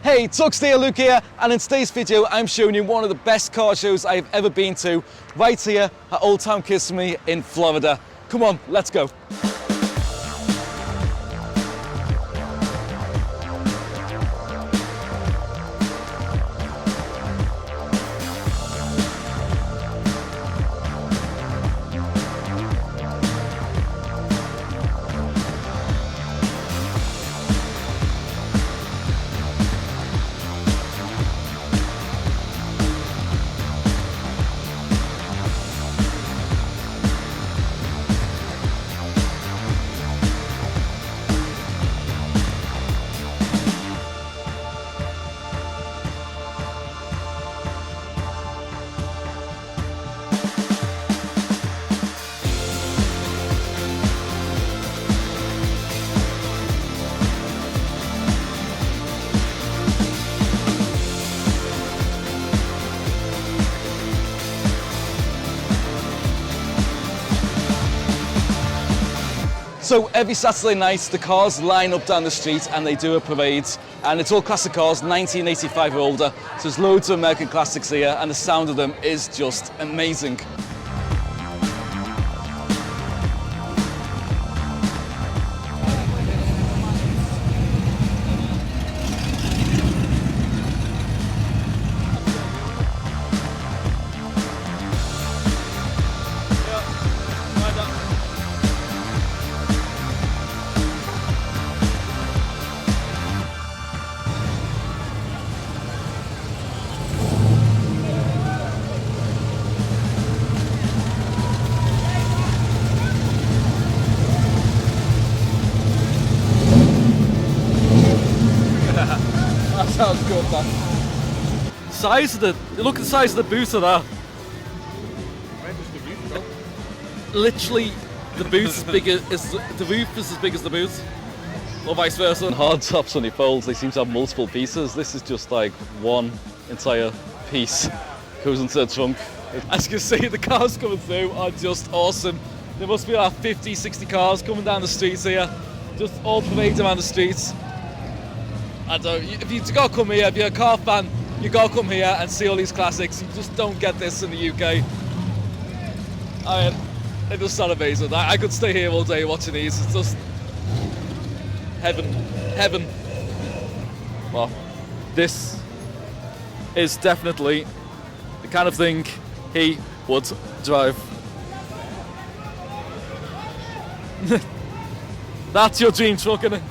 Hey, Tuxedo Luke here, and in today's video I'm showing you one of the best car shows I've ever been to, right here at Old Town Kissimmee in Florida. Come on, let's go. So every Saturday night the cars line up down the street and they do a parade, and it's all classic cars, 1985 or older, so there's loads of American classics here and the sound of them is just amazing. That sounds good, man. Look at the size of the boot of that. Where does the roof go? Literally, the boot is big as the roof is as big as the boot, or vice versa. Hard tops on your folds, they seem to have multiple pieces. This is just like one entire piece goes into the trunk. As you can see, the cars coming through are just awesome. There must be like 50, 60 cars coming down the streets here, just all parading around the streets. If you've got to come here, if you're a car fan, you got to come here and see all these classics. You just don't get this in the UK. I mean, it just sounds amazing. I could stay here all day watching these. It's just heaven, heaven. Well, this is definitely the kind of thing he would drive. That's your dream truck, innit?